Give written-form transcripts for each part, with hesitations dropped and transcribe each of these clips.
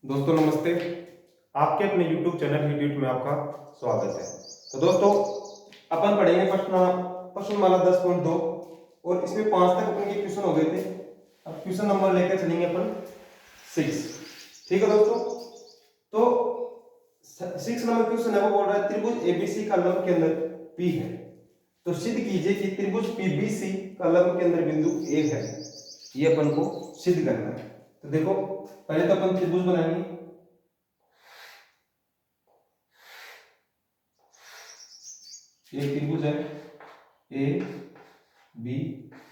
दोस्तों नमस्ते। आपके अपने YouTube चैनल यूट्यूब में आपका स्वागत है। तो दोस्तों अपन पढ़ेंगे प्रश्नमाला 10.2 और इसमें 5 तक अपन के क्वेश्चन हो गए थे। अब क्वेश्चन नंबर लेकर चलेंगे अपन 6। ठीक है दोस्तों। तो 6 नंबर क्वेश्चन है, वो बोल रहा है त्रिभुज एबीसी का लंब केंद्र P है, तो सिद्ध कीजिए कि त्रिभुज पीबीसी का लंब केंद्र बिंदु A है। ये अपन को सिद्ध करना है। तो देखो पहले तो अपन त्रिभुज बनाएंगे। ये त्रिभुज है ए बी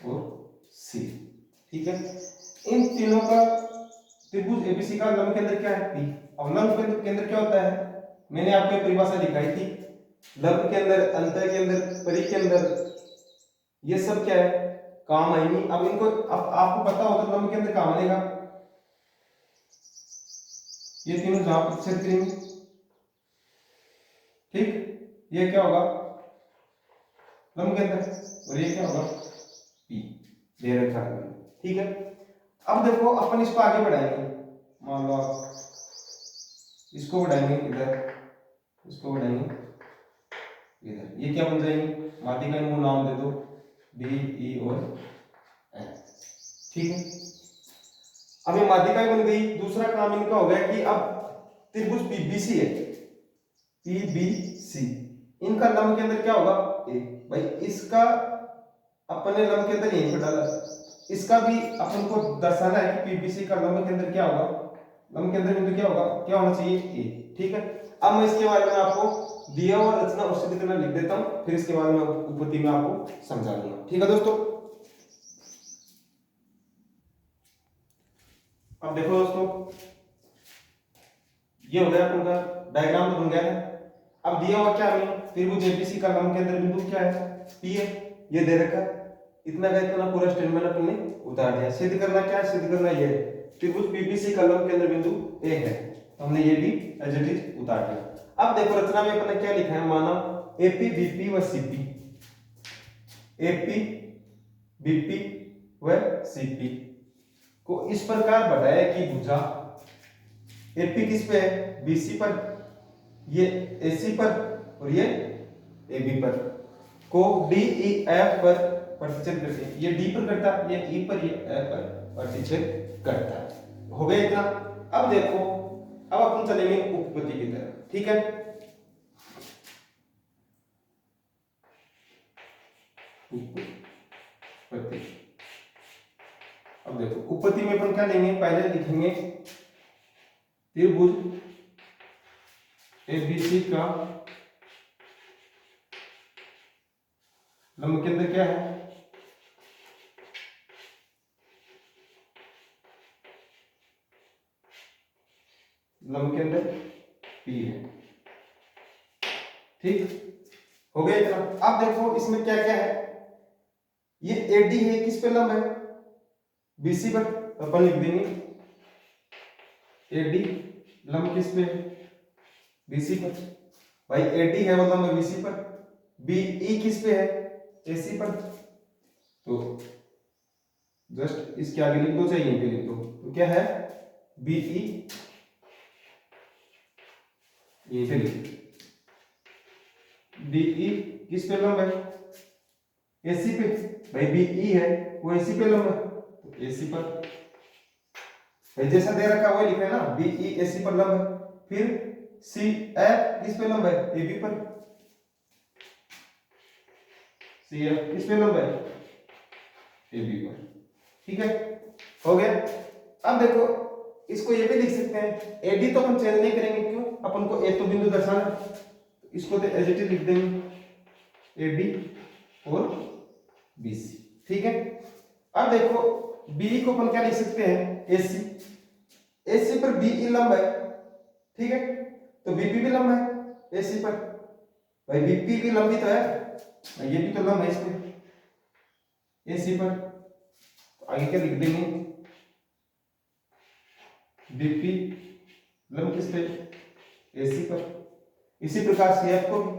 और सी। ठीक है, इन तीनों का त्रिभुज एबीसी का लंब केंद्र क्या है P। अब लंब केंद्र क्या होता है, मैंने आपको परिभाषा दिखाई थी। लंब केंद्र, अंतर केंद्र, परिकेंद्र, ये सब क्या है, काम आएंगी। अब इनको आपको पता हो तो लंब केंद्र कहाँ बनेगा, ये तीनों जहां प्रतिच्छेद करेंगे। ठीक, ये क्या होगा लंब केंद्र और ये क्या होगा P, दे रखा है। ठीक है, अब देखो अपन इसको आगे बढ़ाएंगे। मान लो आप इसको बढ़ाएंगे इधर, इसको बढ़ाएंगे इधर, ये क्या बन जाएंगे, माध्यिका इनको नाम दे दो डी ई और एन। ठीक है, अब ये माध्यिका बन गई। दूसरा काम इनका हो गया कि अब त्रिभुज पीबीसी है, पीबीसी, इनका लंब केंद्र क्या होगा ए। भाई इसका अपने लंब केंद्र यहीं पर डाला, इसका भी अपन को दर्शाना है कि पीबीसी का लंब केंद्र क्या होगा, लंब केंद्र बिंदु क्या होगा, क्या होना चाहिए ए। ठीक है, अब मैं इसके बारे में आपको दिया हुआ रचना और सिद्ध करना लिख देता हूं, फिर इसके बारे में उपपत्ति में आपको समझा दूंगा। ठीक है दोस्तों, अब देखो दोस्तों, ये हो गया अपन का डायग्राम तो बन गया है। अब दिया हुआ क्या है, त्रिभुज एबीसी का लंब केंद्र बिंदु क्या है P है, ये दे रखा है। इतना का इतना पूरा स्टेटमेंट अपने उतार दिया। सिद्ध करना क्या है, सिद्ध करना ये है त्रिभुज पीबीसी का लंब केंद्र बिंदु A है, तो हमने ये भी एज इट इज उतार दिया। अब देखो रचना में अपने क्या लिखा है, माना एपी बीपी व सीपी, एपी बीपी व सीपी को इस प्रकार बढ़ाया कि भुजा एपी किस पे है, बीसी पर, ये एसी पर और ये एबी पर, को डी ई एफ पर प्रतिच्छेद करते हैं। ये डी पर करता है, ये ई पर, ये एफ पर प्रतिच्छेद करता है। हो गया इतना। अब देखो, अब अपन चलेंगे उपपत्ति की तरफ। ठीक है, उपपत्ति। अब देखो उपपत्ति में अपन क्या लेंगे, पहले लिखेंगे त्रिभुज एबीसी का लंब केंद्र क्या है, लंब केंद्र P है। ठीक, हो गया इतना। अब देखो इसमें क्या क्या है, ये AD है, किस पे लंब है, BC पर, अपन लिख देंगे AD लंब किस पे है, BC पर। भाई AD है वो लंब BC पर, BE किस पे है, AC पर। तो जस्ट इसके आगे लिख दो, चाहिए पे लिख दो, तो क्या है BE, ये पे लिख, BE किस पे लंब है, AC पे। भाई BE है वो AC पे लंब है, तो AC पर। भाई जैसा दे रखा है वही लिखा है ना, BE AC पर लंब है। फिर CF किस पे लंब है, AB पर। CF किस पे लंब है, AB पर। ठीक है, हो गया। अब देखो इसको ये भी लिख सकते हैं, AD तो हम चेंज नहीं करेंगे, क्यों, अपन को एक तो बिंदु दर्शाना, इसको तो एज इट इज लिख देंगे AD और BC। ठीक है, अब देखो BE को अपन क्या लिख सकते हैं, AC, AC पर BE लंब है। ठीक है, तो BP भी लंब है AC पर। भाई BP भी लंबी तो है, ये भी तो लंब है इसमें AC पर, तो आगे क्या लिख देंगे, BP लंब किस पे, AC पर। इसी प्रकार CF को भी,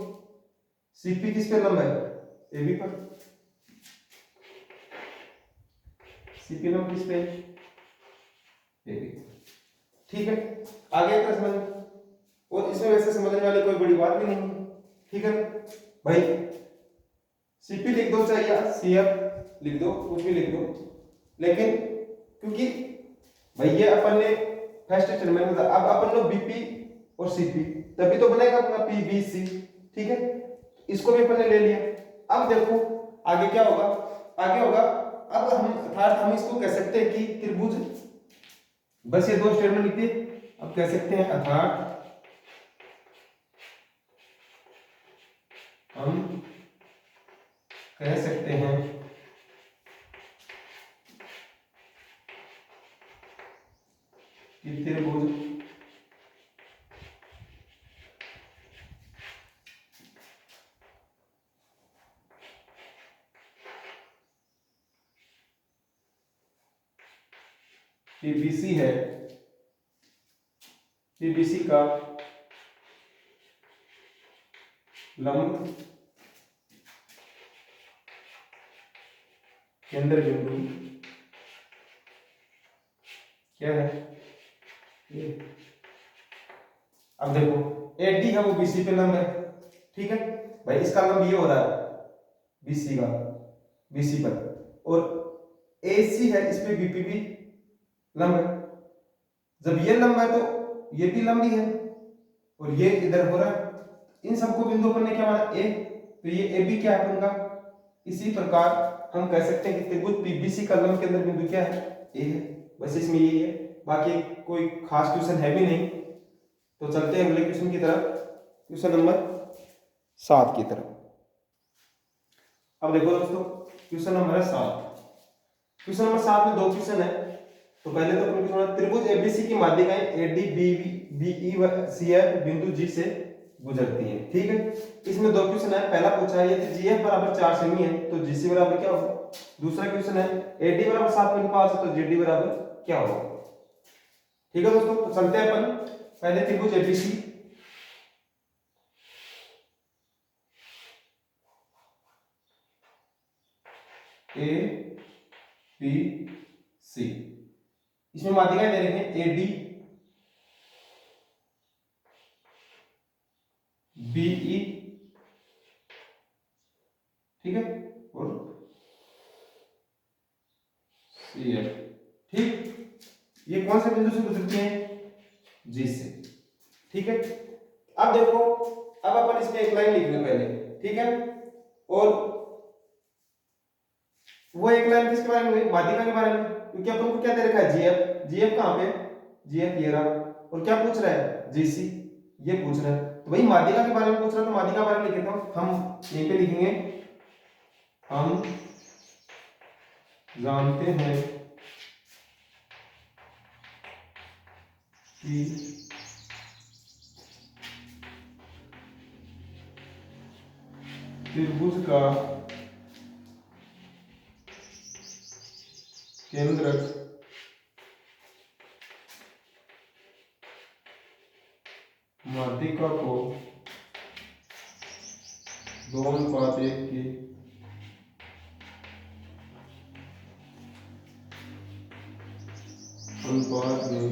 CP किस पे लंब है, AB पर, CP लंब किस पे, AB। ठीक है, आगे का समझ, और इसमें वैसे समझने वाली कोई बड़ी बात भी नहीं है, ठीक है भाई। सीपी लिख दो चाहे या सीएफ लिख दो, कुछ भी लिख दो, लेकिन क्योंकि भाई ये अपन ने फर्स्ट एक्सपेरिमेंट में था, अब अपन लोग बीपी और सीपी तभी तो बनेगा अपना पीबीसी, ठीक है, इसको भी अपन ने ले लिया। अब देखो आगे क्या होगा, आगे होगा अब हम अर्थात हम इसको कह सकते हैं कि त्रिभुज, बस ये दो स्टेटमेंट लिख दिए, अब कह सकते हैं अर्थात हम कह सकते हैं कि त्रिभुज पीबीसी है, पीबीसी का लंब केंद्र बिंदु क्या है ये। अब देखो एडी है वो बीसी पे लंब है, ठीक है भाई, इसका लंब ये हो रहा है बीसी का, बीसी पर, और एसी है इस पे बीपी भी लंब है। जब ये लंब है तो ये भी लंबी है, और ये इधर हो रहा है, इन सबको बिंदु पर ने क्या माना ए, तो ये ए भी क्या है अपन का। इसी प्रकार हम कह सकते हैं कि त्रिभुज पीबीसी का लंब केंद्र बिंदु क्या है, ए है। बस इसमें यही है, बाकी कोई खास क्वेश्चन है भी नहीं। तो चलते हैं अगले क्वेश्चन की तरफ, क्वेश्चन नंबर 7 की तरफ। अब देखो दोस्तों क्वेश्चन नंबर 7, क्वेश्चन नंबर 7 में दो क्वेश्चन है। तो पहले तो अपन क्वेश्चन, त्रिभुज एबीसी की माध्यिकाएं एडी बीई सीएफ बिंदु जी से गुजरती है, ठीक है। इसमें दो क्वेश्चन है, पहला पूछा है यदि जीएफ बराबर 4 सेमी है तो जीसी बराबर क्या होगा। दूसरा क्वेश्चन है एडी बराबर 7.5 है तो जीडी बराबर क्या होगा, ठीक है दोस्तों। तो चलते हैं अपन पहले त्रिभुज एबीसी, ए बी सी, इसमें माध्यिकाएं दे रखे हैं एडी बीई, ठीक है, और सीएफ, ठीक। ये कौन से बिंदु से गुजरती हैं, जी से, ठीक है। अब देखो अब अपन इसमें एक लाइन लिख लें पहले, ठीक है, और वो एक लाइन किसके बारे में हुई, माध्यिका के बारे में, क्योंकि अपन को क्या दे रखा है जीएफ, जीएफ कहां पे, जीएफ ये रहा, और क्या पूछ रहा है जीसी, ये पूछ रहा है। तो भाई माध्यिका के बारे में पूछ रहा है तो माध्यिका के बारे में लिख देता हूं, हम यहीं पे लिखेंगे हम जानते हैं कि त्रिभुज का केंद्रक माध्यिका को 2:1 की अनुपात में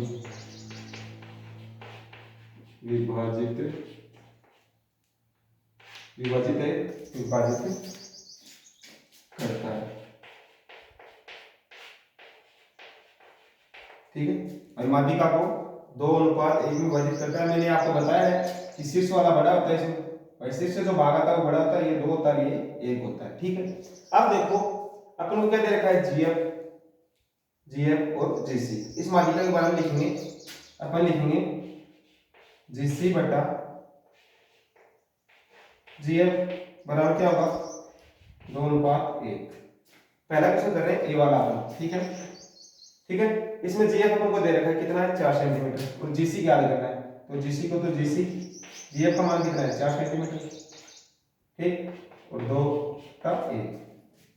विभाजित करता है, ठीक है। और माध्यिका को 2:1 में विभाजित करता है। मैंने आपको बताया है कि शीर्ष वाला बड़ा होता है इसमें, और शीर्ष से जो भाग आता है वो बड़ा होता है, ये 2 होता है, ये 1 होता है, ठीक है। अब देखो अपन को क्या दे रखा है, जीएफ और जीसी। इस माध्यिका के बारे में लिखेंगे, अपन लिखेंगे जीसी बटा जीएफ बराबर क्या होगा 2:1। पहला क्वेश्चन कर रहे हैं ए वाला अपन, ठीक है, ठीक है। इसमें जीएफ अपन को दे रखा है कितना है 4 सेंटीमीटर, और जीसी क्या करना है, तो जीसी को तो जीसी, जीएफ का मान कितना है 4 सेंटीमीटर, ठीक, और 2 का 1,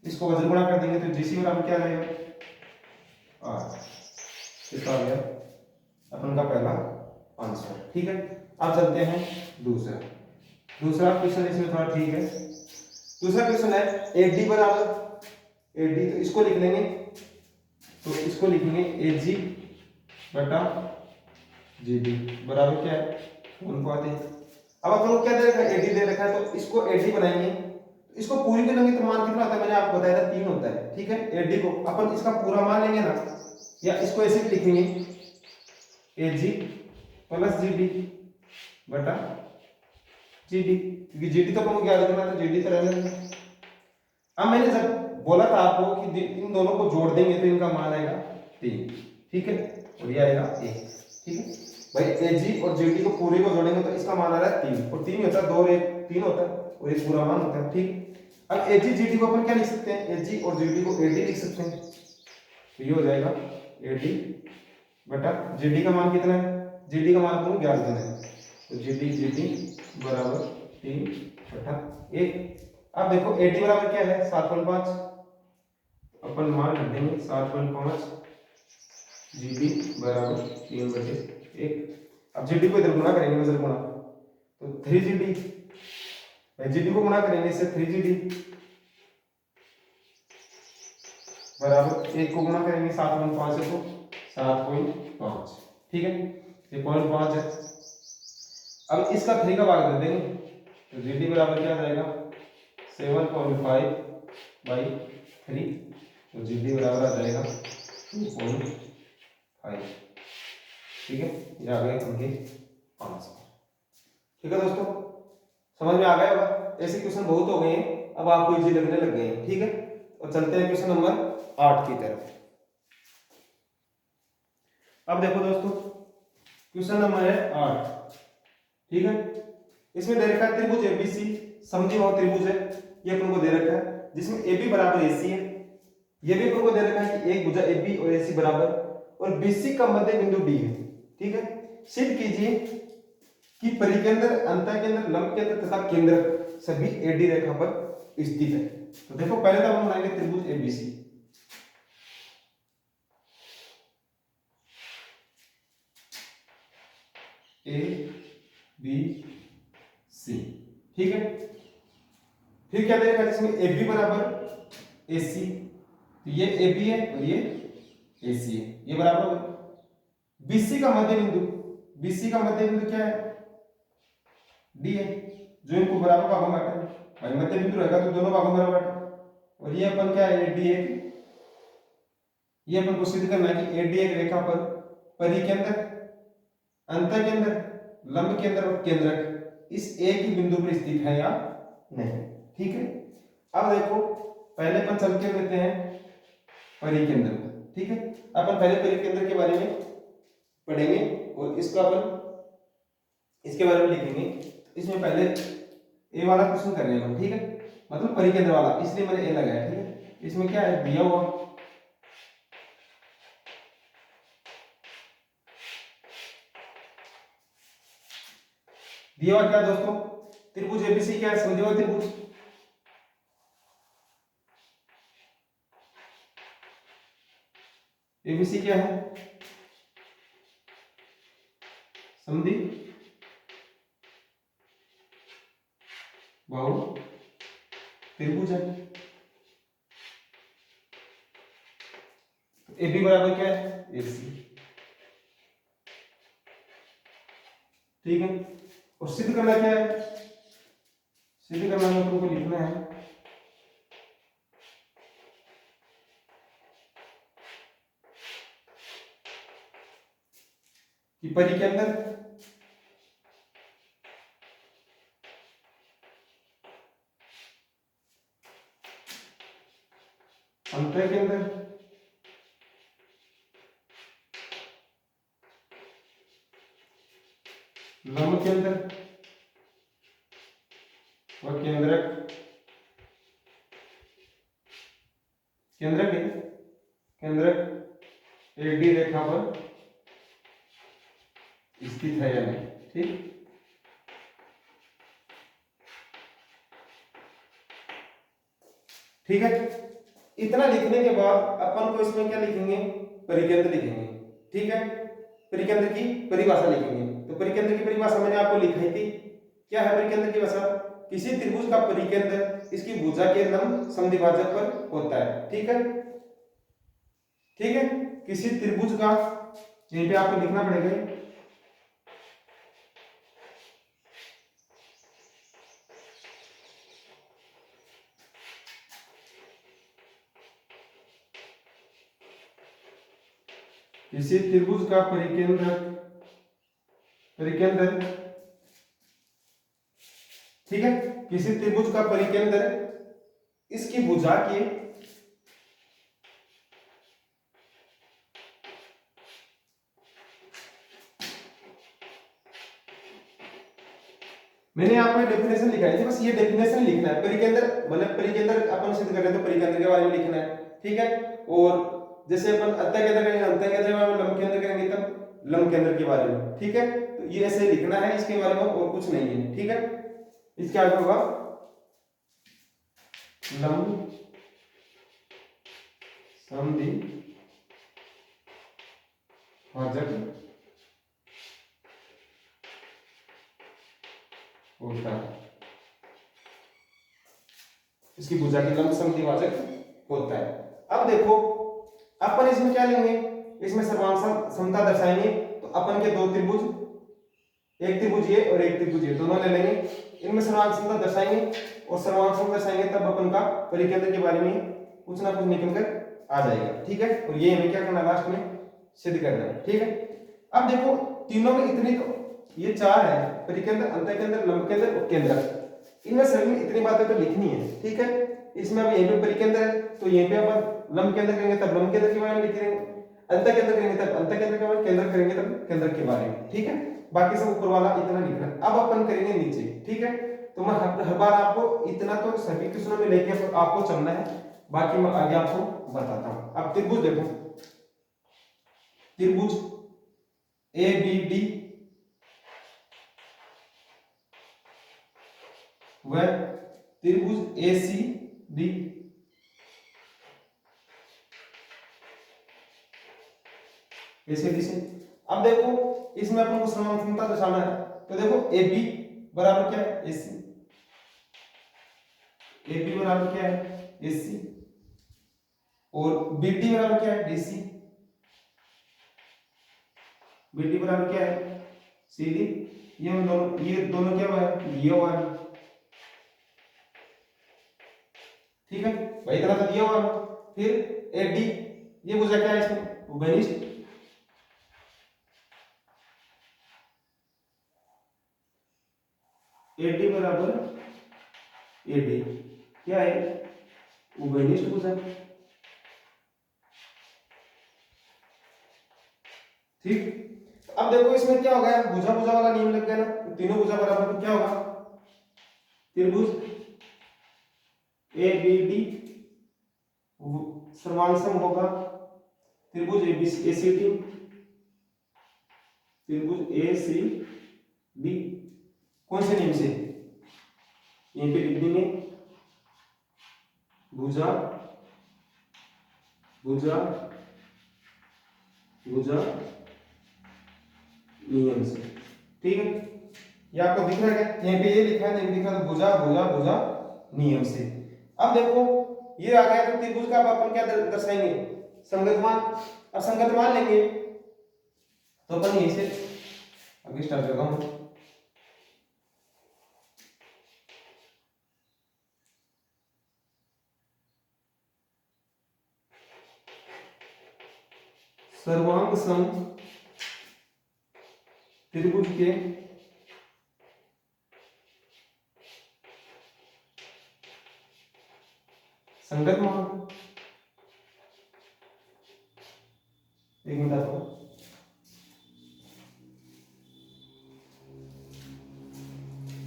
इसको वज्र गुणा कर देंगे तो जीसी बराबर क्या रहेगा 8। कितना आ गया अपन का पहला आंसर, ठीक है। अब चलते हैं दूसरा क्वेश्चन, इसमें थोड़ा ठीक है। दूसरा क्वेश्चन है एडी बराबर एडी, तो इसको लिख लेंगे, तो इसको लिखेंगे एजी बटा जी डी बराबर क्या है 1/8। अब अपन को क्या दे रखा है, एडी दे रखा है, तो इसको एडी बनाएंगे। इसको पूरी करेंगे तो मान कितना होता है, मैंने आपको बताया था 3 होता है, ठीक है। एडी को अपन इसका पूरा मान लेंगे ना, या इसको ऐसे भी लिखेंगे एजी प्लस जीडी बटा जीडी, क्योंकि जीडी तो अपन को ज्ञात करना था, जीडी तो रहने देंगे। अब मैंने जब बोला था आपको कि इन दोनों को जोड़ देंगे तो इनका मान आएगा 3, ठीक है, और ये आएगा 1, ठीक है भाई। एजी और जीडी को पूरे को जोड़ेंगे तो इसका मान आ रहा है 3, और 3 होता है 2 और 1 3 होता है, और ये पूरा मान होता है, ठीक। अब एजी जीडी को अपन क्या लिख सकते हैं, एजी और जीडी को एडी लिख सकते हैं, तो ये हो जाएगा एडी बटा जीडी का मान कितना है, जीडी का मान आपको ज्ञात करना है, तो जीडी बराबर 3 बटा 1। अब देखो एडी बराबर क्या है 7.5, अपन मान रख देंगे 7.5, जीडी बराबर 3/1। अब जीडी को इधर गुणा करेंगे, नजर गुणा, तो 3 जीडी, जीडी को गुणा करेंगे इससे 3 जीडी बराबर 1 को गुणा करेंगे 7.5 से तो 7.5, ठीक है, ये 0.5 है। अब इसका 3 का भाग दे देंगे, तो जीडी बराबर क्या आ जाएगा 7.5/3, तो जीडी बराबर आ जाएगा 2.5, ठीक है। ये आ गए उनके आंसर, ठीक है दोस्तों, समझ में आ गया होगा। ऐसे क्वेश्चन बहुत हो गए हैं, अब आपको इजी लगने लग गए हैं, ठीक है। और चलते हैं क्वेश्चन नंबर 8 की तरफ। अब देखो दोस्तों क्वेश्चन नंबर है 8, ठीक है। इसमें दे रखा है त्रिभुज एबीसी समद्विबाहु त्रिभुज है, ये अपन को दे रखा है, जिसमें AB बराबर AC है। ये भी अपन को दे रखा है कि एक भुजा AB और AC बराबर, और BC का मध्य बिंदु D है, ठीक है। सिद्ध कीजिए कि परिकेंद्र, अंतःकेंद्र, लंब केंद्र तथा केंद्रक सभी AD रेखा पर स्थित है। तो देखो पहले तो हम बनाएंगे त्रिभुज ABC, ABC, ठीक है। फिर क्या देगा, इसमें AB बराबर AC, तो ये AB है और ये AC है, ये बराबर हो गए। BC का मध्य बिंदु, BC का मध्य बिंदु क्या है D है, जो इनको बराबर भागों में बांटे, भाई मध्य बिंदु रहेगा तो दोनों भागों में बराबर बांटे। और ये अपन क्या है AD है, ये अपन को सिद्ध करना है कि AD एक रेखा पर परिकेंद्र, अंतःकेंद्र, लंब केंद्र और केंद्रक इस एक ही बिंदु पर स्थित है या नहीं, ठीक है। अब देखो पहले अपन चल के लेते हैं परिकेंद्र को, ठीक है। अपन पहले परिकेंद्र के बारे में पढ़ेंगे और इसका अपन इसके बारे में लिखेंगे। इसमें पहले ए वाला क्वेश्चन कर रहे हैं, ठीक है, मतलब परिकेंद्र वाला, इसलिए मैंने ए लगाया, ठीक है। इसमें क्या है दिया हुआ, दिया हुआ क्या दोस्तों, त्रिभुज एबीसी क्या है, समद्विबाहु त्रिभुज। एबीसी क्या है, समद्विबाहु त्रिभुज है। AB बराबर क्या है AC, ठीक है। और सिद्ध करना क्या है, सिद्ध करना है तुमको लिखना है कि परिकेंद्र, अंतःकेंद्र, लंब केंद्र और केंद्रक, केंद्रक है, केंद्रक AD रेखा पर स्थित है या नहीं, ठीक। ठीक है, इतना लिखने के बाद अपन को इसमें क्या लिखेंगे, परिकेंद्र लिखेंगे, ठीक है। परिकेंद्र की परिभाषा लिखेंगे, तो परिकेंद्र की परिभाषा मैंने आपको लिखाई थी, क्या है परिकेंद्र की भाषा, किसी त्रिभुज का परिकेंद्र इसकी भुजा के लंब समद्विभाजक पर होता है, ठीक है, ठीक है। किसी त्रिभुज का, यहीं पे आपको लिखना पड़ेगा किसी त्रिभुज का परिकेंद्र परिकेंद्र ठीक है, किसी त्रिभुज का परिकेंद्र इसकी भुजा के मैंने यहाँ पर डेफिनेशन लिखा है, बस ये डेफिनेशन लिखना है। परिकेंद्र मतलब परिकेंद्र अपन सिद्ध कर रहे हैं तो परिकेंद्र के बारे में लिखना है, ठीक है। और जैसे अपन अंतःकेंद्र करेंगे, अंतःकेंद्र के बारे में, लंब केंद्र करेंगे तब लंब केंद्र के बारे में, ठीक है। तो ये ऐसे लिखना है, इसके बारे में और कुछ नहीं है, ठीक है। इसके आगे होगा लंब समद्वि भाजक होता है, इसकी भुजा के लंब समद्वि भाजक होता है। अब देखो अपन इसमें क्या लेंगे, इसमें सर्वांग समता दर्शाएंगे तो अपन के दो त्रिभुज, एक त्रिभुज ये और एक त्रिभुज ये, दोनों ले लेंगे। इनमें सर्वांग समता दर्शाएंगे और सर्वांग समता दर्शाएंगे तब अपन का परिकेंद्र के बारे में कुछ ना कुछ निकल कर आ जाएगा, ठीक है। और ये हमें क्या करना है, लास्ट में सिद्ध करना है, ठीक है। अब देखो तीनों में इतनी तो ये चार है, परिकेंद्र, अंतःकेंद्र, लंब केंद्र और केंद्र, इनमें सभी में इतनी बातें तो लिखनी है, ठीक है। इसमें अब यहीं पे परिकेंद्र है तो यहीं पे अपन लंब केंद्र करेंगे तब लंब केंद्र के बारे में लिखेंगे, अंतःकेंद्र करेंगे तब अंतःकेंद्र के बारे में, केंद्र करेंगे तब केंद्र के बारे में, ठीक है। बाकी सब ऊपर वाला इतना लिखना है। अब अपन करेंगे नीचे, ठीक है। तो मैं हर बार आपको इतना तो सभी क्वेश्चनों में लेके आपको चलना है, बाकी मैं आगे आपको बताता हूं। अब त्रिभुज देखो, त्रिभुज ए बी डी व त्रिभुज ए सी डी ऐसे डी से। अब देखो इसमें अपन को समान समता दर्शाना है, तो देखो ए बी बराबर क्या है, ए सी, ए बी बराबर क्या है, ए सी, और बी डी बराबर क्या है, डी सी, बी डी बराबर क्या है, सी डी। ये दोनों क्या हुआ है, ये हुआ है, ठीक है भाई, इतना तो दिया हुआ है। फिर ए डी, ये भुजा क्या है इसमें, उभयनिष्ठ, ए डी बराबर ए डी क्या है, उभयनिष्ठ भुजा, ठीक। अब देखो इसमें क्या होगा, भुजा भुजा वाला नियम लग गया ना, तो तीनों भुजा बराबर तो क्या होगा, त्रिभुज ए बी डी सर्वांग होगा त्रिभुज ए सी डी, त्रिभुज ए सी डी कौन से नियम से, यहीं पे लिख देंगे, भुजा भुजा भुजा नियम से, ठीक है। ये आपको दिख रहा है क्या, यहीं पे ये लिखा है, नहीं दिख रहा तो भुजा भुजा भुजा नियम से। अब देखो ये आ गया, तो त्रिभुज का अपन क्या दर्शाएंगे, संगतमान। अब संगतमान लेंगे तो अपन यहीं से आगे स्टार्ट करता हूं। सर्वांग सम त्रिभुज के संगतमान, एक मिनट आता हूं,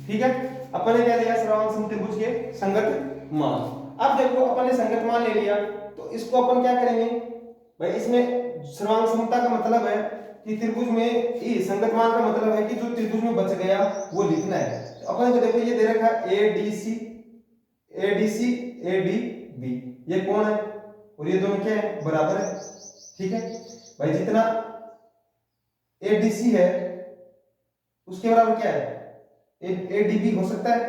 ठीक है। अपन ने क्या लिया, सर्वांग सम त्रिभुज के संगत मान। अब देखो अपन ने संगत मान ले लिया, तो इसको अपन क्या करेंगे भाई, इसमें सर्वांग समता का मतलब है कि त्रिभुज में ये संगत मान का मतलब है कि जो त्रिभुज में बच गया वो लिखना है। तो अपन को देखो ये दे रखा है A D C A D C A D B, ये कौन है और ये दोनों क्या है, बराबर है, ठीक है भाई। जितना ए डी सी है उसके बराबर क्या है, ए डी बी हो सकता है,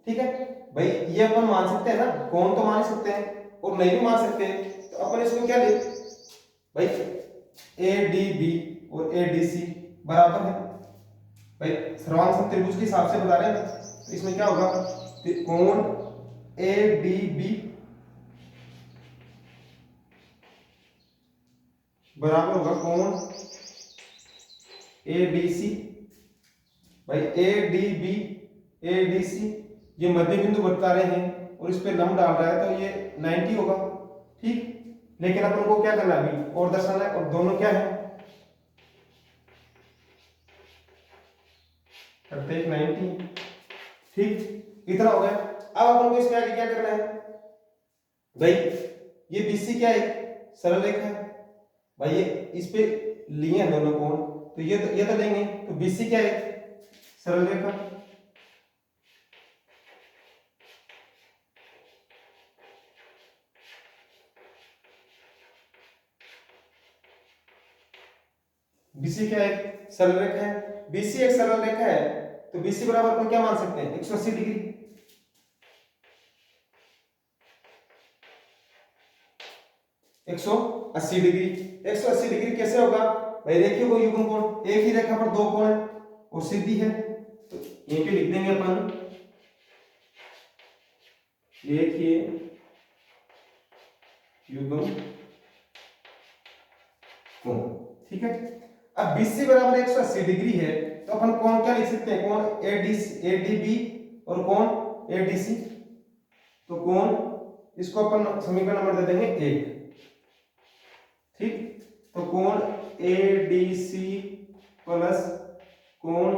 ठीक है भाई। ये अपन मान सकते हैं ना, कौन तो मान सकते हैं और नहीं भी मान सकते हैं, तो अपन इसको क्या ले भाई, ए डी बी और ए डी सी बराबर है भाई, सर्वांग सम त्रिभुज के हिसाब से बता रहे हैं। तो इसमें क्या होगा, कोण ए डी बी बराबर होगा कोण ए डी सी। भाई A D B A D C ये मध्य बिंदु बता रहे हैं और इस पे लंब डाल रहा है तो ये 90 होगा। ठीक, लेकिन अपन को क्या करना है अभी और दर्शाना है, और दोनों क्या है करते 90। ठीक, इतना हो गया। अब अपन को इसके आगे क्या करना है भाई, ये बीसी क्या है सरल रेखा है भाई, ये इस पे लिए हैं दोनों कोण, तो ये तो लेंगे, तो बीसी क्या है सरल रेखा। बीसी क्या है सरल रेखा है, बीसी एक सरल रेखा है, तो बीसी बराबर अपन क्या मान सकते हैं 180 डिग्री। 180 डिग्री। 180 डिग्री कैसे होगा भाई, देखिए वो युग्म कोण, एक ही रेखा पर दो कोण है और सीधी है, तो यहीं पे लिख देंगे अपन, देखिए युग्म कोण। ठीक है, अब बीसी बराबर 180 डिग्री है, तो अपन कोण क्या लिख सकते हैं, कोण एडीबी और कोण एडीसी। तो कोण इसको अपन समीकरण नंबर दे देंगे 1। ठीक, तो कोण एडीसी प्लस कोण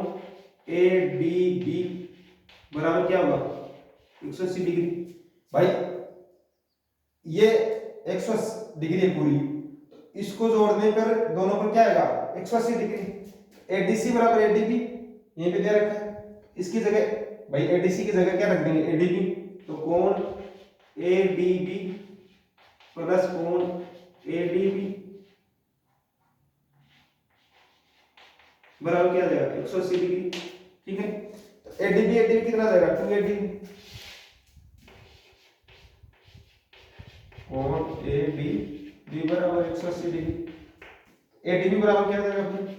एडीबी बराबर क्या होगा 180 डिग्री। भाई ये 180 डिग्री है पूरी, तो इसको जोड़ने पर दोनों पर क्या आएगा 180 डिग्री। एडीसी बराबर एडीबी यहीं पे दे रखा है, इसकी जगह भाई एडीसी की जगह क्या रख देंगे एडीबी, तो कोण एडीबी प्लस कोण एडीबी बराबर क्या आ जाएगा 180 डिग्री। ठीक है, तो एडीबी एडीबी कितना आ जाएगा 280, कोण एडीबी बराबर 180 डिग्री। एडीबी बराबर क्या आ जाएगा अपने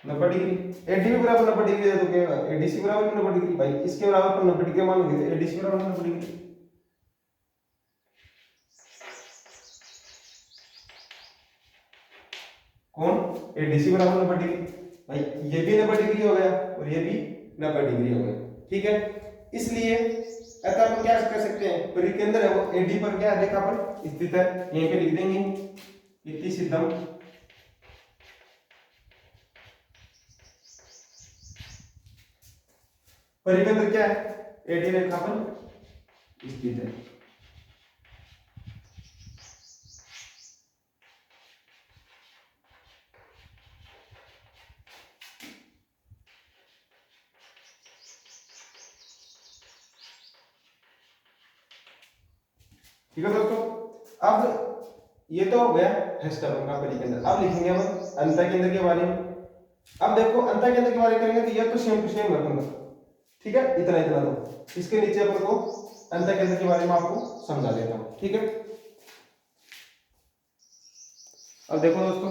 90 डिग्री। एडीबी बराबर 90 डिग्री है तो क्या होगा एडीसी बराबर 90 डिग्री। भाई इसके बराबर पर 90 डिग्री मान लेंगे, एडीसी बराबर 90 डिग्री। कौन एडीसी बराबर 90 डिग्री। भाई ये भी 90 डिग्री हो गया और ये भी 90 डिग्री हो गया। ठीक है, इसलिए अतः हम क्या कर सकते हैं, परिकेंद्र है वो एडी पर क्या रेखा पर स्थित है, यहीं पे लिख देंगे इति सिद्धम। परिकेंद्र क्या है एडी रेखा पर स्थित है। ठीक है दोस्तों, अब ये तो हो गया हेस्टन का परिकेंद्र। अब लिखेंगे हम अंतःकेंद्र के बारे में। अब देखो अंतःकेंद्र के बारे में करेंगे तो ये तो सेम टू सेम रखूंगा। ठीक है, इतना इतना तो इसके नीचे अपन को अंतःकेंद्र के बारे में आपको समझा देता हूं। ठीक है, अब देखो दोस्तों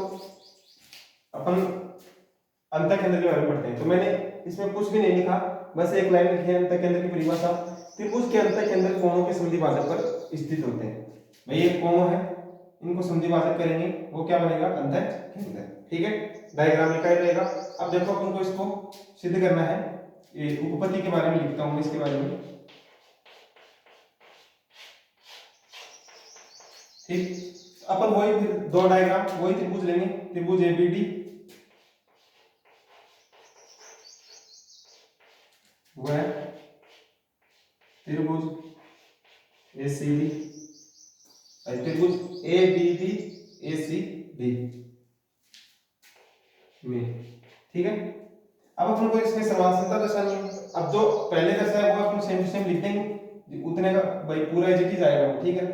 अपन अंतःकेंद्र के बारे में पढ़ते हैं। तो मैंने इसमें कुछ भी नहीं लिखा, बस एक लाइन लिखी है अंतःकेंद्र की परिभाषा। त्रिभुज के अंतःकेंद्र कोणों के संधिभाजक पर स्थित होते हैं। भाई ये कोण है, इनको संधिभाजक करेंगे वो क्या बनेगा अंतःकेंद्र। ठीक है, डायग्राम में क्या रहेगा। अब देखो अपन को इसको सिद्ध करना है। ये उपपत्ति के बारे में लिखता हूं मैं इसके बारे में। ठीक, अपन वही फिर दो डायग्राम वही त्रिभुज लेंगे, त्रिभुज एबीडी वह त्रिभुज एसीडी, त्रिभुज एबीडी एसीडी में। ठीक है, अब अपन को इसमें समांतरता दर्शानी है। अब जो पहले दर्शाया वो अपन सेम टू सेम लिख देंगे, उतने का भाई पूरा एज इट इज आएगा। ठीक है,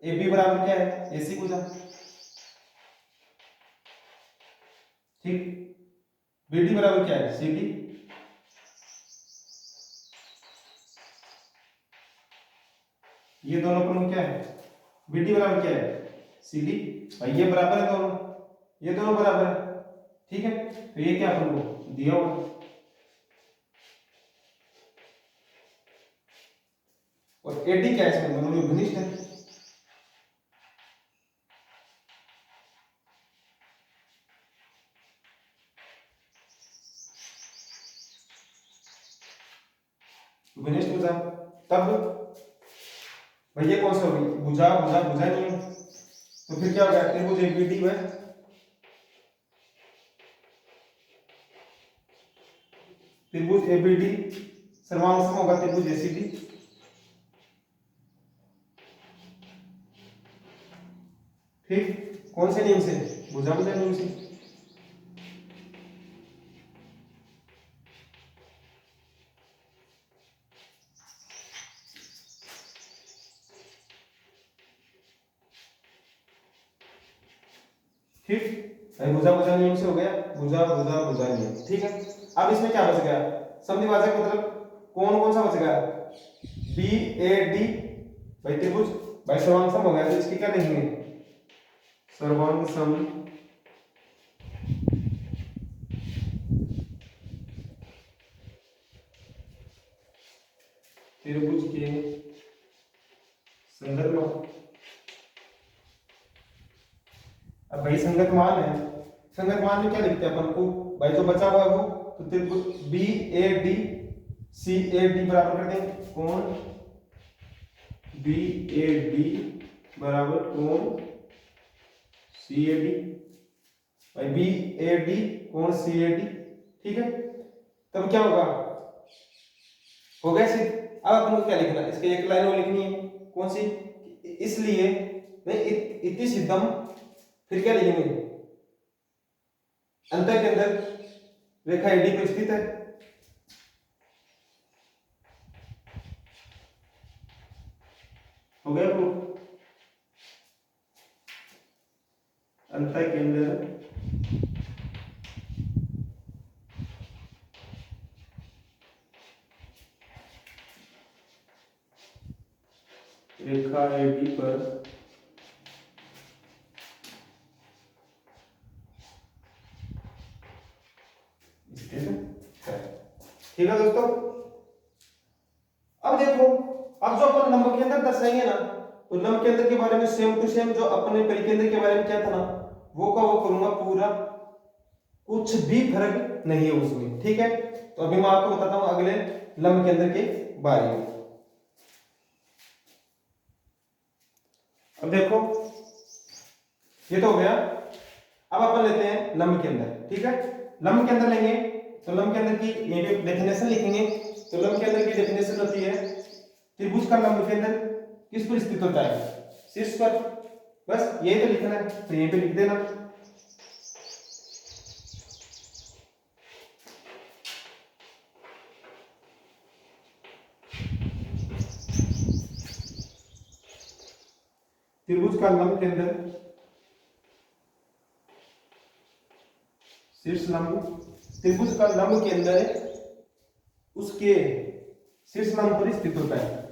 ए बी बराबर क्या है एसी को जा। ठीक, बी डी बराबर क्या है सी डी। ये दोनों अपन क्या है बी डी बराबर क्या है सी डी। भाई ये बराबर है दोनों, ये दोनों बराबर है। ठीक है, तो ये क्या अपन को दिया हुआ। और एडी क्या है, इसमें दोनों में घनिष्ठ है। घनिष्ठ भुजा, तब भैया कौन सा होगी, भुजा भुजा भुजा नहीं है, तो फिर क्या हो गया, त्रिभुज एबीडी व त्रिभुज एबीडी सर्वांग होगा त्रिभुज एसीडी। ठीक, कौन से नियम से, भुजा भुजा नियम से। ठीक, भुजा भुजा नियम से हो गया, भुजा भुजा भुजा नियम। ठीक है, अब इसमें क्या बच गया, समद्विभाजक मतलब कौन कौन सा बच गया, बी ए डी, भाई त्रिभुज, भाई सर्वांग सम हो गया, तो इसकी क्या लिखेंगे, सर्वांग सम त्रिभुज के संदर्भ में। अब भाई संगत मान है, संगत मान में क्या लिखते हैं अपन को, भाई जो बचा हुआ है वो, तो त्रिभुज B A D C A D बराबर कर देंगे कोण बी ए डी बराबर कोण सी ए डी, भाई बी ए डी कोण सी ए डी। ठीक है, तब क्या होगा, हो गया सिद्ध। अब अपन को क्या लिखना है, इसके एक लाइन और लिखनी है, कौन सी, इसलिए इति सिद्धम, फिर क्या लिखेंगे, अंत के अंदर रेखा एडी पर स्थित है। हो गया प्रूफ, अंत के अंदर रेखा एडी पर ठीक है दोस्तों। अब देखो, अब जो अपन लंब केंद्र दर्शाएंगे ना, तो लंब केंद्र के बारे में सेम टू सेम जो अपने परिकेंद्र के बारे में क्या था ना, वो का वो करूंगा पूरा, कुछ भी फर्क नहीं है उसमें। ठीक है, तो अभी मैं आपको बताता हूं अगले लंब केंद्र के बारे में। अब देखो, ये तो हो गया। अब अपन लेते हैं लंब केंद्र। ठीक है, लंब केंद्र लेंगे तो लंब केंद्र की ये पे डेफिनेशन लिखेंगे। तो लंब केंद्र की डेफिनेशन होती है, त्रिभुज का लंब केंद्र किस पर स्थित होता है, शीर्ष पर। बस यही तो लिखना है, तो यहीं पे लिख देना। त्रिभुज का लंब केंद्र शीर्ष लंब, त्रिभुज का लंब केंद्र उसके शीर्ष लंब पर स्थित होता है।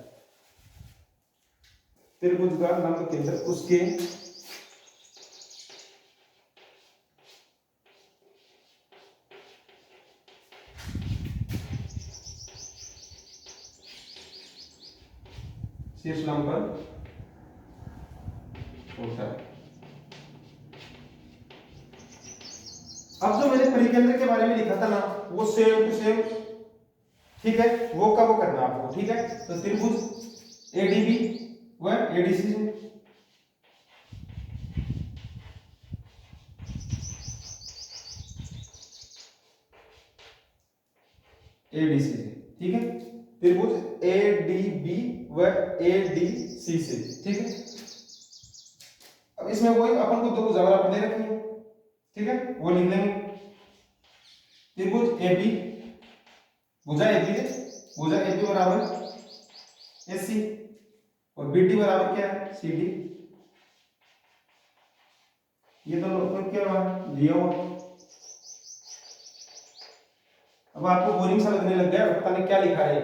त्रिभुज का लंब केंद्र उसके शीर्ष लंब पर होता है। अब जो मैंने परिकेंद्र के बारे में लिखा था ना, वो सेम टू सेम, ठीक है, वो का वो करना आपको। ठीक है, तो त्रिभुज एडीबी व एडीसी से, एडीसी से, ठीक है, त्रिभुज एडीबी व एडीसी से। ठीक है, अब इसमें वही अपन को दो भुजा बराबर दे रखी है। ठीक है, वो लिख लेंगे, त्रिभुज एबी, भुजा एबी है, भुजा एबी बराबर एसी, और बीडी बराबर क्या है, सीडी। ये दोनों क्या हुआ, दिया हुआ। अब आपको बोरिंग सा लगने लग गया, पता नहीं क्या लिखा है।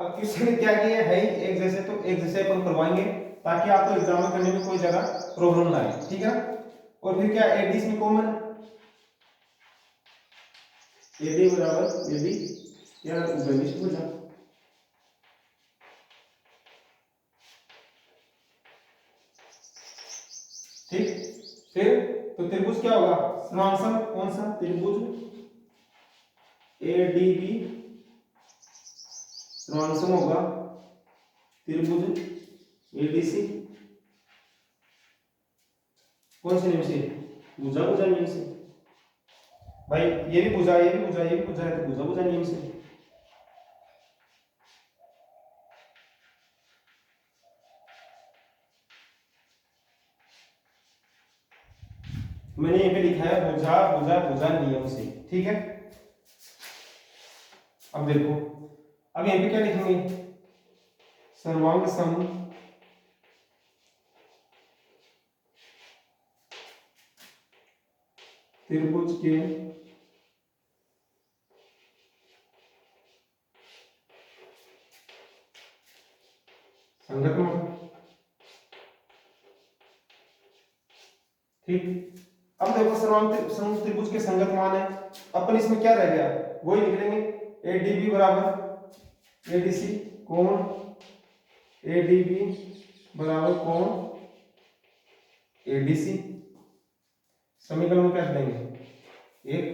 अब किसी ने क्या किया है, एक जैसे, तो एक जैसे अपन करवाएंगे, ताकि आपको एग्जाम में करने में कोई ज्यादा प्रॉब्लम ना आए। ठीक है, और फिर क्या एडी इसमें कॉमन, एडी बराबर एडी, क्या घनिष्ठ भुजा, ठीक। फिर तो त्रिभुज क्या होगा, समांतर कौन सा, त्रिभुज एडीबी समांतर होगा त्रिभुज एडीसी, कौन से नियम से, भुजा भुजा नियम से। भाई ये भी भुजा, ये भी भुजा, ये भी भुजा है, तो भुजा भुजा नियम से। मैंने ये पे लिखा है भुजा भुजा भुजा नियम से, ठीक है। अब देखो, अब यहां पे क्या लिखेंगे, सर्वांग सम त्रिभुज के संगत मान, ठीक। अब देखो सर्वांग त्रिभुज के संगत मान है, अपन इसमें क्या रह गया, वही लिख लेंगे, एडीबी बराबर एडीसी कोण, एडीबी बराबर कोण एडीसी। समीकरण में क्या देंगे, एक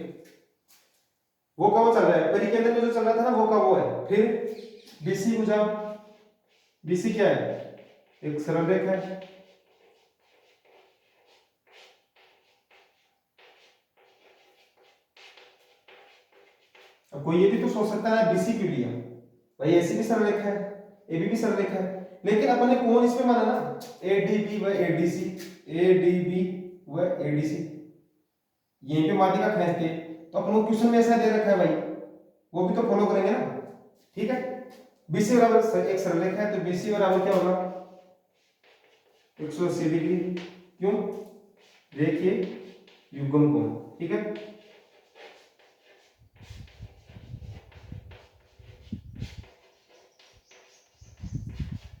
वो का वो चल रहा है, परी के अंदर में जो चल रहा था ना वो का वो है। फिर बीसी भुजा, बीसी क्या है, एक सरल रेखा है, अब कोई ये भी तो सोच सकता है बीसी क्यों लिया, भाई ऐसी भी सरल रेखा है, एबी भी सरल रेखा है, लेकिन अपन ने कोण इसमें माना ना, एडीबी व एडीसी, एडीबी व एडीसी, यहीं पे माध्यिका खींच के, तो अपन को क्वेश्चन में ऐसा दे रखा है भाई, वो भी तो फॉलो करेंगे ना, ठीक है। बीसी बराबर एक सरल रेखा है, तो बीसी बराबर क्या होगा, 180 डिग्री, क्यों, रेखीय युग्म कोण, ठीक है।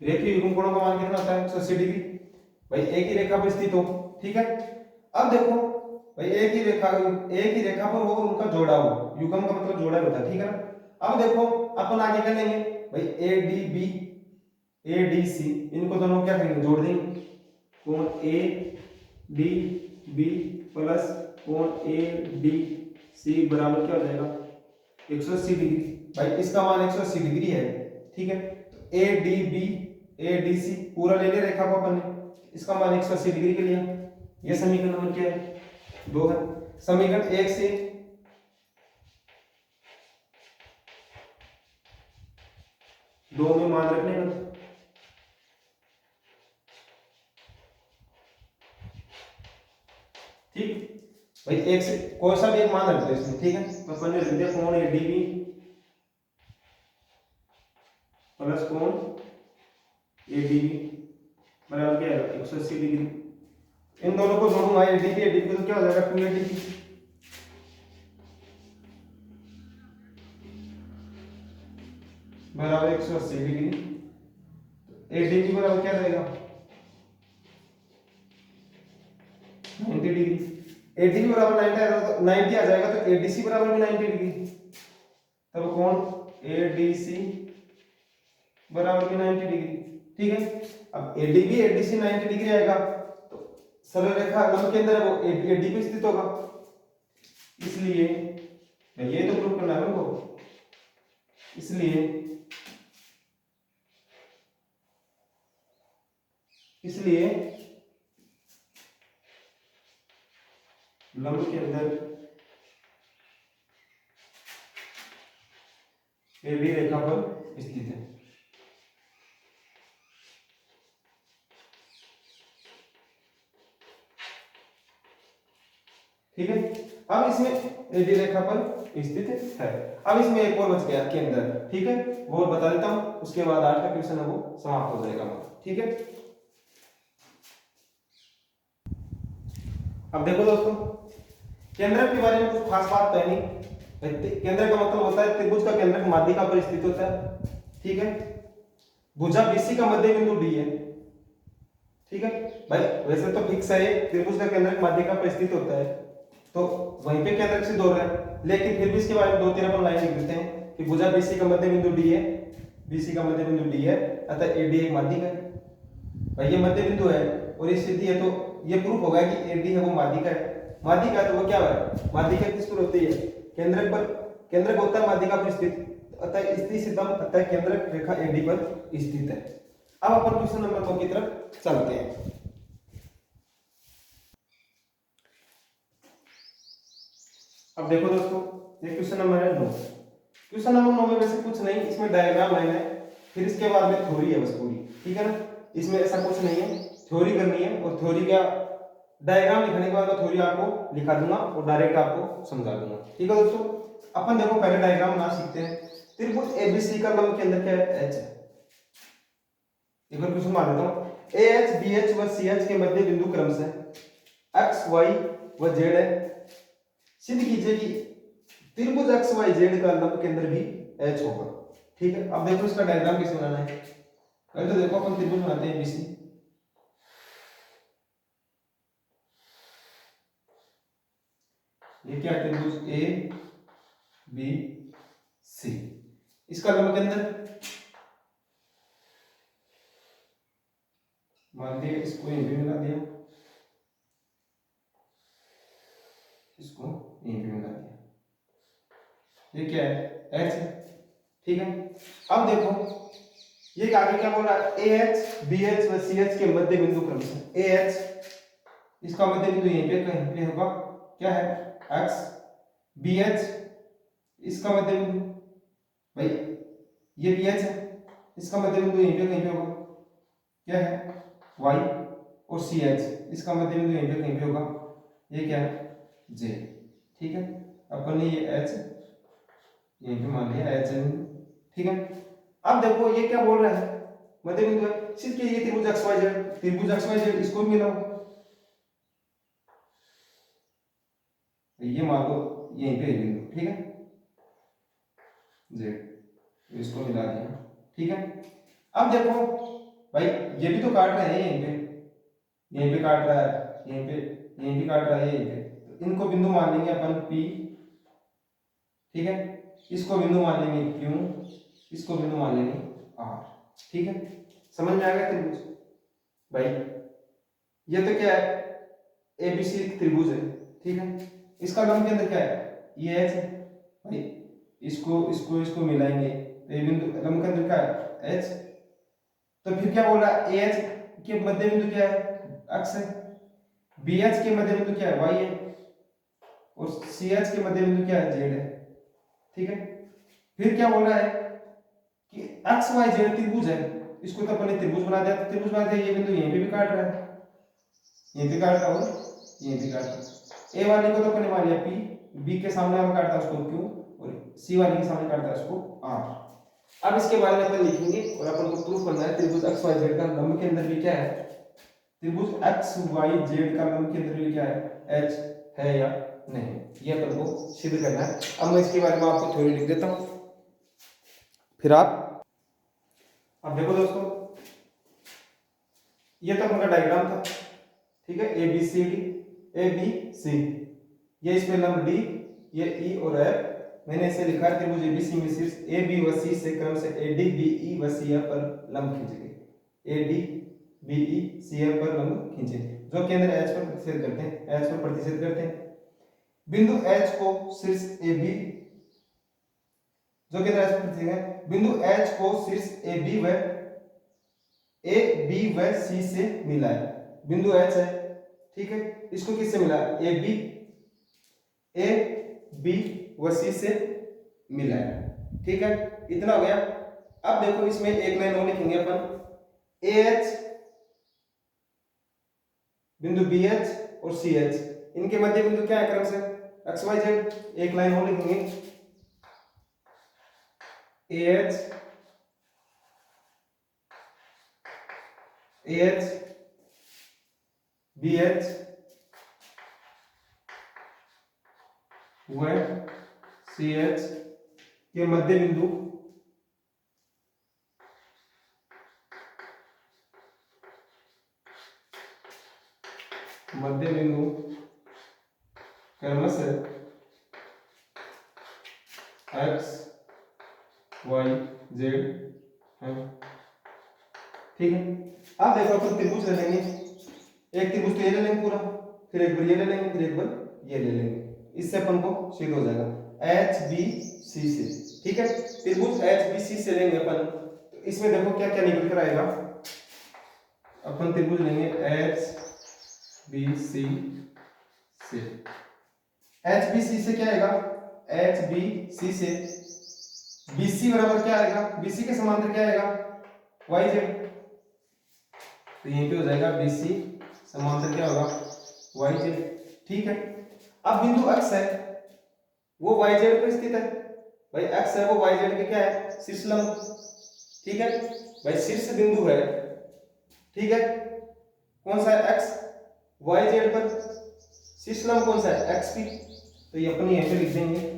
रेखीय युग्म कोणों का मान कितना होता है, 180 डिग्री, भाई एक ही रेखा पर स्थित हो, ठीक है। अब देखो भाई एक ही रेखा पर हो और उनका जोड़ा हो, युग्म का मतलब जोड़ा होता है, ठीक है ना। अब देखो अपन आगे क्या लेंगे, भाई एडीबी एडीसी, इनको दोनों क्या करेंगे, जोड़ देंगे, कोण ए डी बी प्लस कोण ए डी सी बराबर क्या हो जाएगा, 180 डिग्री। भाई इसका मान 180 डिग्री है, ठीक है। तो A D B A D C पूरा ले लिया रेखा को अपन ने, इसका मान 180 डिग्री के लिया। ये समीकरण नंबर क्या है, 2 है। समीकरण 1 से दो में मान रखने का, ठीक। भाई एक से कोई सा भी एक मान रखते हैं इसमें, ठीक है। तो अपन ने रख दिया कोण एडीबी प्लस कोण एडीबी बराबर क्या है, 180 डिग्री। इन दोनों को जोड़ूंगा, एडीबी एडीबी तो क्या हो जाएगा, 280 बराबर 180 डिग्री। एडीबी बराबर क्या रहेगा, 90 डिग्री। एडीबी बराबर 90 आ जाएगा, तो एडीसी बराबर भी 90 डिग्री, तब कोण एडीसी बराबर भी 90 डिग्री, ठीक है। अब एडीबी एडीसी 90 डिग्री आएगा, तो सरल रेखा लंब के अंदर वो एडीबी स्थित होगा, इसलिए ये तो प्रूफ करना है हमको, इसलिए लंब के अंदर एबी रेखा पर स्थित है, ठीक है। अब इसमें एडी रेखा पर स्थित है। अब इसमें एक और बच गया केंद्र, ठीक है, वो बता देता हूं, उसके बाद 8 का क्वेश्चन है वो समाप्त हो जाएगा, ठीक है। अब देखो दोस्तों, केंद्र के बारे में कुछ खास बात तो है नहीं। केंद्र का मतलब होता है त्रिभुज का केंद्र माध्यिका पर स्थित होता है, ठीक है। भुजा बीसी का मध्य बिंदु डी है, ठीक है। भाई वैसे तो फिक्स है त्रिभुज का केंद्र माध्यिका पर स्थित होता है, तो वहीं पे केंद्रक सिद्ध हो रहा है, लेकिन फिर भी इसके बारे में 2-3 अपन लाइन लिख देते हैं कि भुजा बीसी का मध्य बिंदु डी है, बीसी का मध्य बिंदु डी है, अतः एडी एक माध्यिका है, भाई ये मध्य बिंदु है और ये सीधी है, तो ये प्रूफ होगा कि एडी है वो माध्यिका है। माध्यिका तो वो क्या है, माध्यिका किस पर होती है, केंद्रक पर। केंद्रक होता है माध्यिका पर स्थित, अतः स्थिति सिद्धम, अतः केंद्रक रेखा एडी पर स्थित है। अब अपन क्वेश्चन नंबर 2 की तरफ चलते हैं। अब देखो दोस्तों, ये क्वेश्चन नंबर है 9। क्वेश्चन नंबर 9 में वैसे कुछ नहीं, इसमें डायग्राम लाइन है, फिर इसके बाद में थ्योरी है बस पूरी, ठीक है ना। इसमें ऐसा कुछ नहीं है, थ्योरी करनी है, और थ्योरी का डायग्राम लिखने के बाद मैं थ्योरी आपको लिखा दूंगा और डायरेक्ट आपको समझा दूंगा, ठीक है दोस्तों। अपन देखो पहले डायग्राम बना सीखते हैं। त्रिभुज एबीसी का लंब केंद्र क्या है, एच है। एक बार क्वेश्चन मान लेता हूं, ए एच बी एच व सी एच के मध्य बिंदु क्रमशः एक्स वाई व जेड है। सिद्ध कीजिए कि त्रिभुज एक्स वाई जेड का लंब केंद्र भी एच होगा, ठीक है। अब देखो इसका डायग्राम कैसे बनाना है। पहले तो देखो अपन त्रिभुज बनाते हैं बीसी। ये क्या है, त्रिभुज ए बी सी, इसका लंब केंद्र मान लिया, इसको यहीं पे मिला दिया, इसको यहीं पे मिला दिया, ये क्या है, एच है, ठीक है। अब देखो ये आगे क्या बोल रहा है, ए एच बी एच व सी एच के मध्य बिंदु क्रमशः ए एच, इसका मध्य बिंदु यहीं पे कहीं पे होगा, क्या है, एक्स। बी एच, इसका मध्य बिंदु भाई ये बी एच है, इसका मध्य बिंदु यहीं पे कहीं पे होगा, क्या है, वाई। और सी एच, इसका मध्य बिंदु यहीं पे कहीं पे होगा, ये क्या है, जे, ठीक है। अपन ने ये एच यहीं पे मान लिया, एच है, ठीक है। अब देखो ये क्या बोल रहा है, मध्य बिंदु है, सिर्फ ये त्रिभुज एक्स वाई जेड, त्रिभुज एक्स वाई जेड इसको भी मिलाओ, ये मान लो यहीं पे बिंदु, ठीक है, जेड, इसको मिला दिया, ठीक है। अब देखो भाई ये भी तो काट रहे हैं यहीं पे काट रहा है, यहीं पे काट रहा है, यहीं पे, तो इनको बिंदु मान लेंगे अपन P, ठीक है। इसको बिंदु मान लेंगे Q, इसको बिंदु मान लेंगे R, ठीक है। समझ में आ गया त्रिभुज भाई। ये तो क्या है, एबीसी त्रिभुज है, ठीक है। इसका लंब केंद्र क्या है, ये एच है भाई, इसको मिलाएंगे तो ये बिंदु लंब केंद्र क्या है, एच। तो फिर क्या बोल रहा है, ए एच के मध्य बिंदु क्या है, एक्स है। बी एच के मध्य बिंदु क्या है, वाई है। और सी एच के मध्य बिंदु क्या है, जेड है, ठीक है। फिर क्या बोल रहा है कि एक्स वाई जेड त्रिभुज है, इसको तो अपन ने त्रिभुज बना दिया, तो त्रिभुज बना दिया, ये बिंदु यहीं पे भी काट रहा है, यहीं पे काट रहा है और यहीं पे काट रहा है। ए वाले को तो अपन ने मान लिया पी, बी के सामने वाला काटता है उसको क्यू, और सी वाले के सामने काटता है उसको आर। अब इसके बारे में अपन लिखेंगे और अपन को प्रूफ करना है त्रिभुज एक्स वाई जेड का लंब केंद्र भी क्या है, त्रिभुज एक्स वाई जेड का लंब केंद्र भी क्या है, एच है या नहीं, ये अपन को सिद्ध करना है। अब मैं इसके बारे में आपको थ्योरी लिख देता हूं, फिर आप अब देखो दोस्तों, ये तो अपना डायग्राम था, ठीक है, A B C D, A B C, ये इसमें लंब डी, ये ई और एफ। मैंने इसे लिखा है त्रिभुज एबीसी में शीर्ष ए बी व सी से क्रम से ए डी बी ई व सी एफ पर लंब खींचे, A D B E C F पर लंब खींचे, जो केंद्र एच पर प्रतिच्छेद करते हैं, एच पर प्रतिच्छेद करते हैं। बिंदु एच को शीर्ष ए बी, जो केंद्र एच पर प्रतिच्छेद है, बिंदु एच को शीर्ष ए बी व सी से मिला है। बिंदु एच है, ठीक है, इसको किससे मिला, ए बी व सी से मिला है, ठीक है। इतना हो गया। अब देखो इसमें एक लाइन और लिखेंगे अपन, ए एच बिंदु बी एच और सी एच, इनके मध्य बिंदु क्या है क्रम से, एक्स वाई जेड। एक लाइन और लिखेंगे, ए एच बी एच व सी एच के मध्य बिंदु क्रमशः एक्स वाई जेड है, ठीक है। अब देखो अपन त्रिभुज ले लेंगे, एक त्रिभुज तो ये ले लेंगे पूरा, फिर एक बार ये ले लेंगे, फिर एक बार ये ले लेंगे, इससे अपन को सिद्ध हो जाएगा एच बी सी से। ठीक है, त्रिभुज एच बी सी से लेंगे अपन, तो इसमें देखो क्या क्या निकल कर आएगा। अपन त्रिभुज लेंगे एच बी सी से, एच बी सी से क्या आएगा, एच बी सी से BC बराबर क्या आएगा, BC के समांतर क्या आएगा, YZ, तो यहीं पे हो जाएगा BC समांतर क्या होगा, YZ। ठीक है, अब बिंदु X है वो YZ पर स्थित है, भाई X है वो YZ के क्या है, शीर्ष लंब। ठीक है भाई, शीर्ष बिंदु है, ठीक है, कौन सा है, X, YZ पर शीर्ष लंब कौन सा है, XP, तो ये अपन यहीं पे लिख देंगे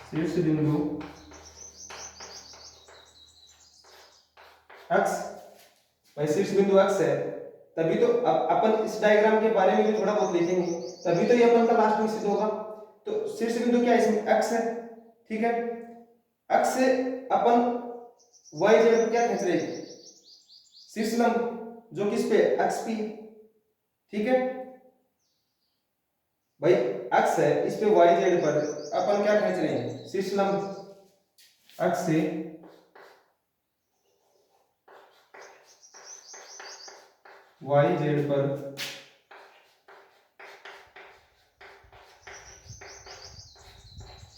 शीर्ष बिंदु X, भाई शीर्ष बिंदु X है, तभी तो अपन इस डायग्राम के बारे में भी थोड़ा बहुत लिखेंगे, तभी तो ये अपन का लास्ट में सिद्ध होगा। तो शीर्ष बिंदु क्या है, इसमें X है, ठीक है, X से अपन YZ को क्या खींच रहे हैं, शीर्ष लंब, जो किस पे, XP, ठीक है भाई, X है इस पे YZ पर अपन क्या खींच रहे हैं, शीर्ष लंब, X से YZ पर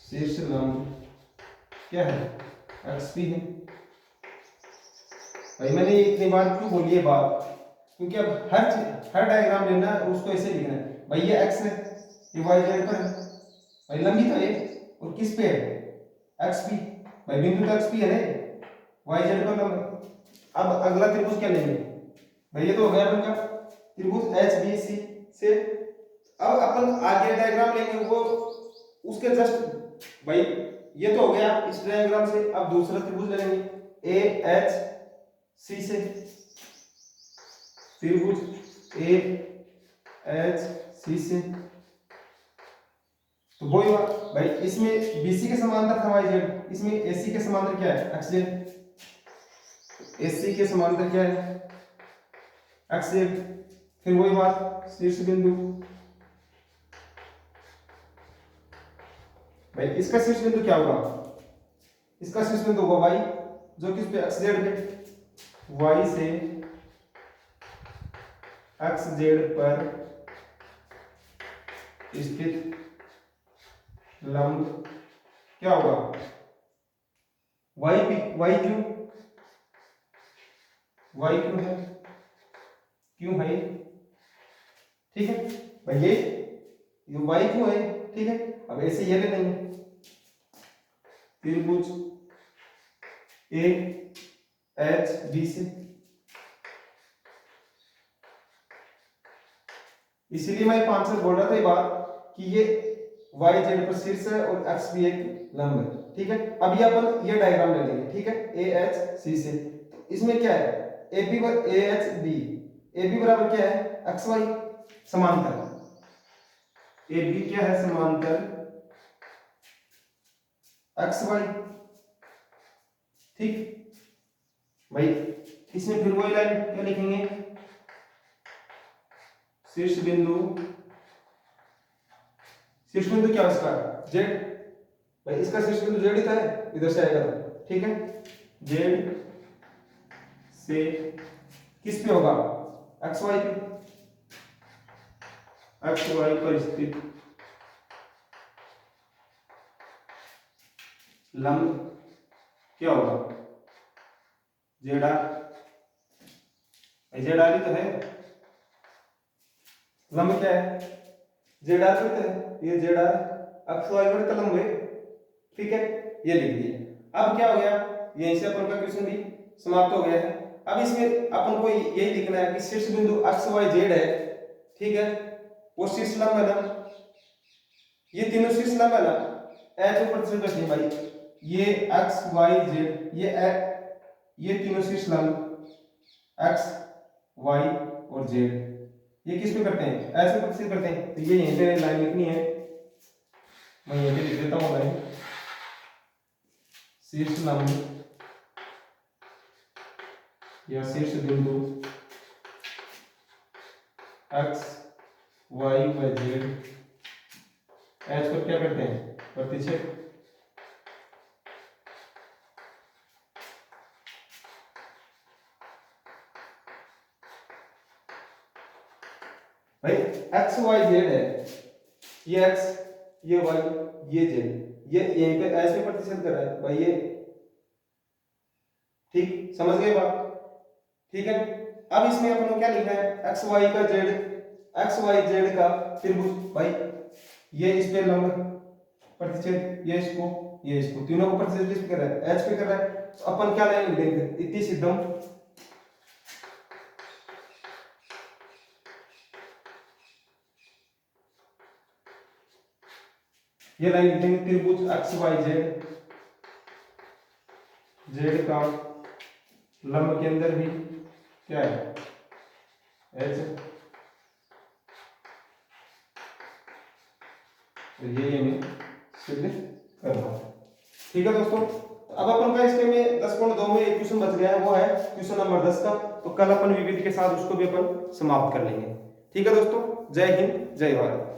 शीर्ष लंब क्या है, XP है। भाई मैंने इतनी बार क्यों बोली है बात, क्योंकि अब हर डायग्राम लेना है उसको ऐसे लिखना है, भाई ये X है, ये YZ पर है, भाई लंबी तो है और किस पे है, XP, भाई बिंदु तो XP है ना, YZ पर लंब। अब अगला त्रिभुज क्या लेंगे, भाई ये तो हो गया अपन का त्रिभुज HBC से। अब अपन आगे डायग्राम लेंगे वो उसके जस्ट, भाई ये तो हो गया इस डायग्राम से, अब दूसरा त्रिभुज ले लेंगे AHC से, त्रिभुज AHC से, तो वही बात भाई, इसमें BC के समांतर था YZ, इसमें AC के समांतर क्या है, XZ, AC के समांतर क्या है, XZ, फिर वही बात शीर्ष बिंदु, भाई इसका शीर्ष बिंदु क्या होगा, इसका शीर्ष बिंदु होगा Y, जो किस पे, XZ पे, Y से XZ पर स्थित लंब क्या होगा, Y क्यों, Y क्यों है, क्यों है, ठीक है भाई ये Y क्यों है, ठीक है। अब ऐसे ये ले लेंगे त्रिभुज AHB से, इसीलिए मैं 5 से बोल रहा था ये बात कि ये YZ पर शीर्ष है और X भी एक लंब है, ठीक है। अब ये अपन ये डायग्राम ले लेंगे, ठीक है, AHC से, तो इसमें क्या है, AB पर AHB, AB बराबर क्या है, XY समांतर, AB क्या है, समांतर XY, ठीक भाई। इसमें फिर वही लाइन क्या लिखेंगे, शीर्ष बिंदु क्या है इसका, Z, भाई इसका शीर्ष बिंदु Z ही था, इधर से आएगा, ठीक है, Z से किस पे होगा, XY पे, XY पर स्थित लंब क्या होगा, ZR, ZR ही तो है, लंब क्या है, ZR पे तो है, ये ZR XY पर तो लंब है, ठीक है, ये लिख दिए। अब क्या हो गया, यहीं से अपन का क्वेश्चन भी समाप्त हो गया है। अब इसमें अपन को यही लिखना है कि शीर्ष बिंदु XYZ है, ठीक है, वो शीर्ष लंब है ना, ये तीनों शीर्ष लंब है ना, H ऊपर से बचने भाई, ये XYZ, ये तीनों शीर्ष लंब X Y और Z, ये किस पे करते हैं, ऐसे प्रतिशत करते हैं, तो ये यहीं पे लाइन लिखनी है, मैं यहीं पे लिख देता हूँ लाइन, शीर्ष लंब या शीर्ष बिंदु x y व z एच पर क्या करते हैं, प्रतिच्छेद। भाई x y z है, ये x ये y ये z, ये यहीं पे एच पे प्रतिच्छेद कर रहा है भाई ये, ठीक समझ गए बात, ठीक है। अब इसमें अपन को क्या लिखना है, एक्स वाई का जेड, एक्स वाई जेड का त्रिभुज भाई, ये इस पे लंब प्रतिच्छेद, ये इसको तीनों को प्रतिच्छेद किस पे कर रहा है, एच पे कर रहा है। तो अपन क्या लाइन लिख देंगे, इति सिद्धम ये लाइन लिख देंगे, त्रिभुज एक्स वाई जेड, जेड का लंब के अंदर भी क्या है, एच। तो ये मैं सिद्ध कर रहा हूं, ठीक है दोस्तों। अब अपन का इसके में 10.2 में एक क्वेश्चन बच गया है, वो है क्वेश्चन नंबर 10 का। तो कल अपन विविध के साथ उसको भी अपन समाप्त कर लेंगे, ठीक है दोस्तों। जय हिंद जय भारत।